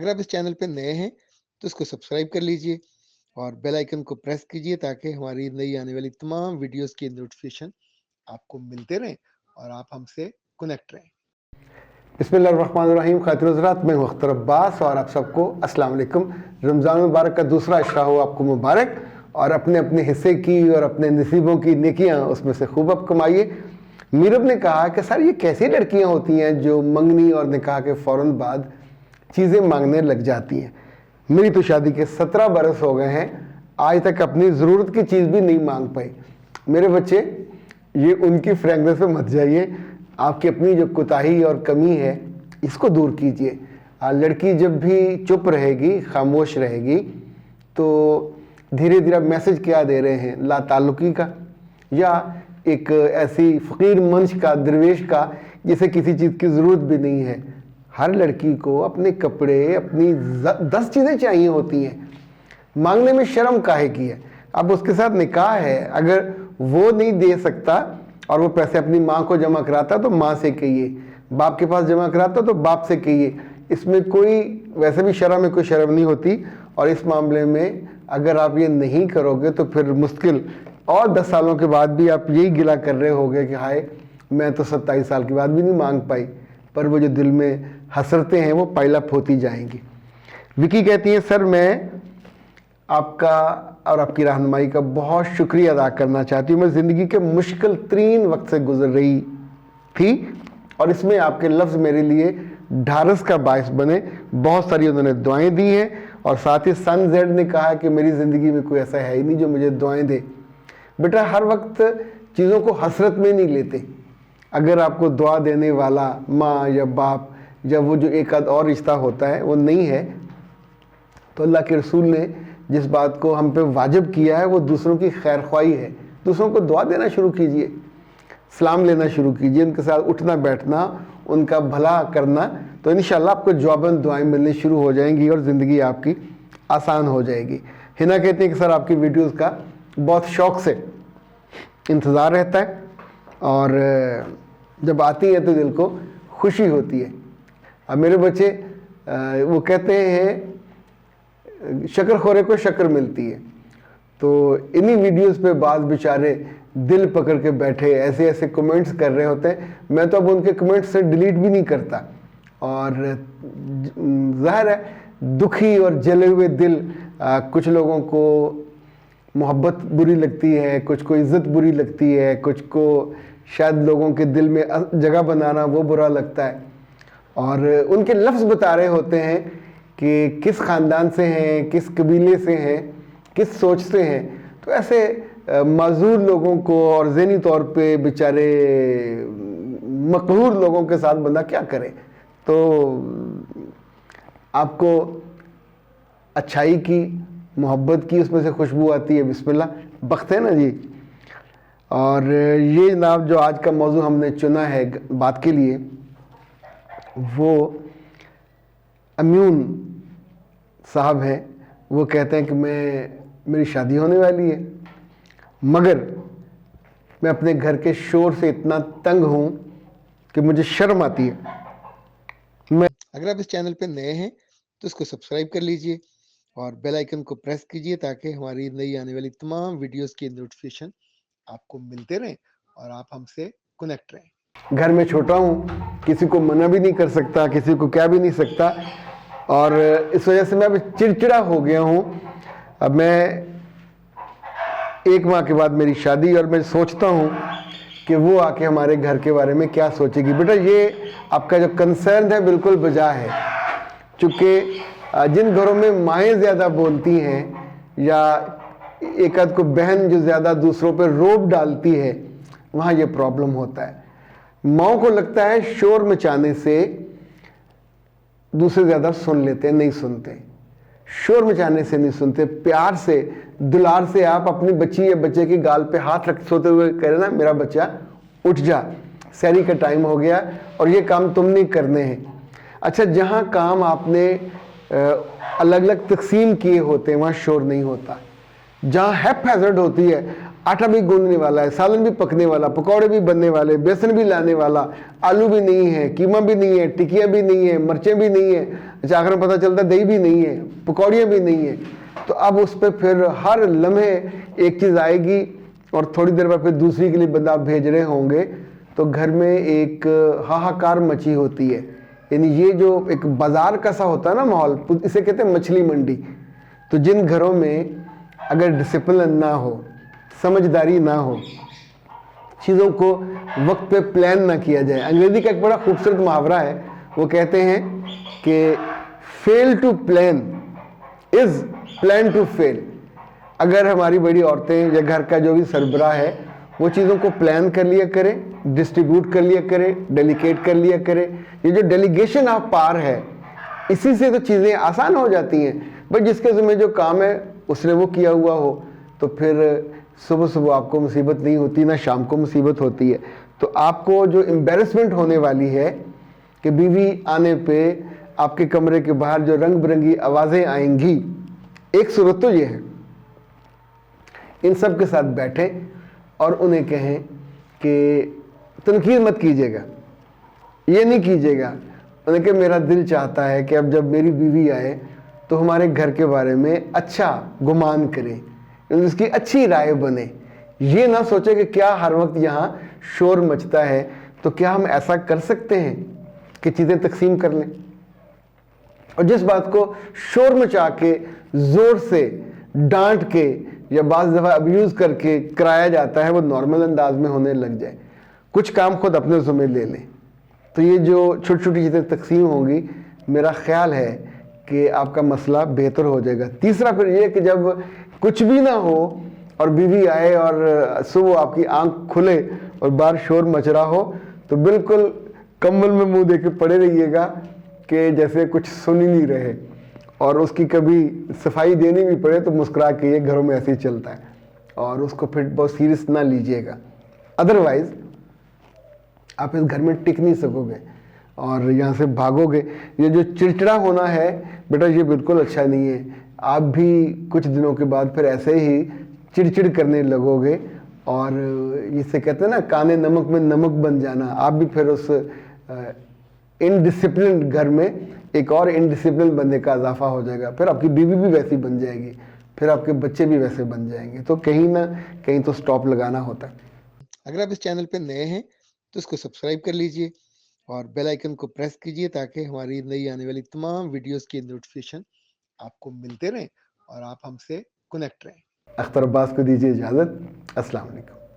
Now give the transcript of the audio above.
अगर आप इस चैनल पे नए हैं तो इसको सब्सक्राइब कर लीजिए और बेल आइकन को प्रेस कीजिए ताकि हमारी नई आने वाली तमाम वीडियोस की नोटिफिकेशन आपको मिलते रहें और आप हमसे कनेक्ट रहें। बिस्मिल्लाहिर्रहमानिर्रहीम। खातिन हज़रात, मैं हूं अख्तर अब्बास और आप सबको अस्सलाम वालेकुम। रमज़ान मुबारक का दूसरा अशरा हो आपको मुबारक और अपने अपने हिस्से की और अपने नसीबों की नेकियां उसमें से खूब आप कमाइए। मीरब ने कहा कि सर ये कैसी लड़कियां होती हैं जो मंगनी और निकाह के फ़ौरन बाद चीज़ें मांगने लग जाती हैं। मेरी तो शादी के 17 बरस हो गए हैं, आज तक अपनी ज़रूरत की चीज़ भी नहीं मांग पाई। मेरे बच्चे, ये उनकी फ्रैंकनेस पे मत जाइए, आपकी अपनी जो कोताही और कमी है इसको दूर कीजिए। लड़की जब भी चुप रहेगी, खामोश रहेगी, तो धीरे धीरे आप मैसेज क्या दे रहे हैं, ला ताल्लुकी का या एक ऐसी फ़कीर मंश का, दरवेश का जिसे किसी चीज़ की ज़रूरत भी नहीं है। हर लड़की को अपने कपड़े, अपनी 10 चीज़ें चाहिए होती हैं। मांगने में शर्म काहे की है? अब उसके साथ निकाह है, अगर वो नहीं दे सकता और वो पैसे अपनी माँ को जमा कराता तो माँ से कहिए, बाप के पास जमा कराता तो बाप से कहिए। इसमें कोई, वैसे भी शर्म में कोई शर्म नहीं होती। और इस मामले में अगर आप ये नहीं करोगे तो फिर मुश्किल, और 10 सालों के बाद भी आप यही गिला कर रहे होगे कि हाय मैं तो 27 साल के बाद भी नहीं मांग पाई। पर वो जो दिल में हसरतें हैं वो पाइल अप होती जाएंगी। विकी कहती है, सर मैं आपका और आपकी रहनुमाई का बहुत शुक्रिया अदा करना चाहती हूँ। मैं ज़िंदगी के मुश्किल तरीन वक्त से गुजर रही थी और इसमें आपके लफ्ज़ मेरे लिए ढारस का बायस बने। बहुत सारी उन्होंने दुआएं दी हैं और साथ ही सन जेड ने कहा कि मेरी ज़िंदगी में कोई ऐसा है ही नहीं जो मुझे दुआएं दे। बेटा, हर वक्त चीज़ों को हसरत में नहीं लेते। अगर आपको दुआ देने वाला माँ या बाप या वो जो एक आध और रिश्ता होता है वो नहीं है, तो अल्लाह के रसूल ने जिस बात को हम पे वाजिब किया है वो दूसरों की खैर ख्वाही है। दूसरों को दुआ देना शुरू कीजिए, सलाम लेना शुरू कीजिए, उनके साथ उठना बैठना, उनका भला करना, तो इंशाअल्लाह आपको जवाबन दुआएं मिलनी शुरू हो जाएंगी और ज़िंदगी आपकी आसान हो जाएगी। हिना कहती है कि सर आपकी वीडियोस का बहुत शौक़ से इंतज़ार रहता है और जब आती है तो दिल को खुशी होती है। अब मेरे बच्चे वो कहते हैं शक्कर खोरे को शक्कर मिलती है, तो इन्हीं वीडियोस पे बाद बेचारे दिल पकड़ के बैठे ऐसे ऐसे कमेंट्स कर रहे होते हैं। मैं तो अब उनके कमेंट्स से डिलीट भी नहीं करता और ज़ाहिर है दुखी और जले हुए दिल, कुछ लोगों को मोहब्बत बुरी लगती है, कुछ को इज़्ज़त बुरी लगती है, कुछ को शायद लोगों के दिल में जगह बनाना वो बुरा लगता है और उनके लफ्ज़ बता रहे होते हैं कि किस ख़ानदान से हैं, किस कबीले से हैं, किस सोच से हैं। तो ऐसे माजूर लोगों को और ज़हनी तौर पे बेचारे मकहूर लोगों के साथ बंदा क्या करे। तो आपको अच्छाई की, मोहब्बत की उसमें से खुशबू आती है, बिस्मिल्लाह बख्त है ना जी। और ये जनाब जो आज का मौजू हमने चुना है बात के लिए, वो अम्यून साहब हैं। वो कहते हैं कि मेरी शादी होने वाली है मगर मैं अपने घर के शोर से इतना तंग हूँ कि मुझे शर्म आती है। अगर आप इस चैनल पे नए हैं तो इसको सब्सक्राइब कर लीजिए और बेल आइकन को प्रेस कीजिए ताकि हमारी नई आने वाली तमाम वीडियोस की नोटिफिकेशन आपको मिलते रहें और आप हमसे कनेक्ट रहें। घर में छोटा हूँ, किसी को मना भी नहीं कर सकता, किसी को क्या भी नहीं सकता और इस वजह से मैं अब चिड़चिड़ा हो गया हूँ। अब मैं 1 माह के बाद मेरी शादी और मैं सोचता हूँ कि वो आके हमारे घर के बारे में क्या सोचेगी। बेटा, ये आपका जो कंसर्न है बिल्कुल बजा है, चूँकि जिन घरों में माएँ ज़्यादा बोलती हैं या एक आध को बहन जो ज़्यादा दूसरों पर रोब डालती है, वहाँ ये प्रॉब्लम होता है। माँओं को लगता है शोर मचाने से दूसरे ज़्यादा सुन लेते हैं, नहीं सुनते। शोर मचाने से नहीं सुनते, प्यार से, दुलार से आप अपनी बच्ची या बच्चे की गाल पे हाथ रख सोते हुए कह रहे ना, मेरा बच्चा उठ जा, सहरी का टाइम हो गया और ये काम तुम नहीं करने हैं। अच्छा, जहाँ काम आपने अलग अलग तकसीम किए होते हैं वहाँ शोर नहीं होता। जहाँ हैप-हैज़र्ड होती है, आटा भी गूंदने वाला है, सालन भी पकने वाला, पकौड़े भी बनने वाले, बेसन भी लाने वाला, आलू भी नहीं है, कीमा भी नहीं है, टिकिया भी नहीं है, मिर्चें भी नहीं है, अच्छा आखिर में पता चलता दही भी नहीं है, पकौड़ियाँ भी नहीं है, तो अब उस पर फिर हर लम्हे एक चीज़ आएगी और थोड़ी देर बाद फिर दूसरी के लिए बंदा आप भेज रहे होंगे, तो घर में एक हाहाकार मची होती है। यानी ये जो एक बाजार का सा होता है ना माहौल, इसे कहते हैं मछली मंडी। तो जिन घरों में अगर डिसिप्लिन ना हो, समझदारी ना हो, चीज़ों को वक्त पे प्लान ना किया जाए, अंग्रेजी का एक बड़ा खूबसूरत मुहावरा है, वो कहते हैं कि fail to plan is plan to fail. अगर हमारी बड़ी औरतें या घर का जो भी सरबराह है वो चीज़ों को प्लान कर लिया करे, डिस्ट्रीब्यूट कर लिया करे, डेलीकेट कर लिया करे, ये जो डेलीगेशन ऑफ पावर है इसी से तो चीज़ें आसान हो जाती हैं। बट जिसके ज़िम्मे जो काम है उसने वो किया हुआ हो तो फिर सुबह सुबह आपको मुसीबत नहीं होती, ना शाम को मुसीबत होती है। तो आपको जो एम्बेरसमेंट होने वाली है कि बीवी आने पे आपके कमरे के बाहर जो रंग बिरंगी आवाज़ें आएंगी, एक सूरत तो ये है, इन सब के साथ बैठें और उन्हें कहें कि तनकीद मत कीजिएगा, ये नहीं कीजिएगा, उन्हें कि मेरा दिल चाहता है कि अब जब मेरी बीवी आए तो हमारे घर के बारे में अच्छा गुमान करें, उसकी अच्छी राय बने। ये ना सोचे कि क्या हर वक्त यहाँ शोर मचता है, तो क्या हम ऐसा कर सकते हैं कि चीज़ें तकसीम कर लें। और जिस बात को शोर मचा के, ज़ोर से डांट के या बाज़ दफ़ा अब्यूज़ करके कराया जाता है वो नॉर्मल अंदाज में होने लग जाए। कुछ काम खुद अपने ज़िम्मे ले लें, तो ये जो छोटी छोटी चीज़ें तकसीम होंगी, मेरा ख्याल है कि आपका मसला बेहतर हो जाएगा। तीसरा फिर ये कि जब कुछ भी ना हो और बीवी आए और सुबह आपकी आंख खुले और बाहर शोर मच रहा हो, तो बिल्कुल कंबल में मुंह दे के पड़े रहिएगा कि जैसे कुछ सुन ही नहीं रहे, और उसकी कभी सफाई देनी भी पड़े तो मुस्कुरा के, ये घरों में ऐसे ही चलता है, और उसको फिर बहुत सीरियस ना लीजिएगा। अदरवाइज आप इस घर में टिक नहीं सकोगे और यहाँ से भागोगे। ये जो चिड़चिड़ा होना है बेटा, ये बिल्कुल अच्छा नहीं है। आप भी कुछ दिनों के बाद फिर ऐसे ही चिड़चिड़ करने लगोगे और इसे कहते हैं ना काने नमक में नमक बन जाना। आप भी फिर उस इनडिसिप्लिन घर में एक और इनडिसिप्लिन बनने का इजाफा हो जाएगा। फिर आपकी बीवी भी वैसी बन जाएगी, फिर आपके बच्चे भी वैसे बन जाएंगे। तो कहीं ना कहीं तो स्टॉप लगाना होता है। अगर आप इस चैनल पे नए हैं तो इसको सब्सक्राइब कर लीजिए और बेल आइकन को प्रेस कीजिए ताकि हमारी नई आने वाली तमाम वीडियोस की नोटिफिकेशन आपको मिलते रहें और आप हमसे कनेक्ट रहें। अख्तर अब्बास को दीजिए इजाज़त। अस्सलाम वालेकुम।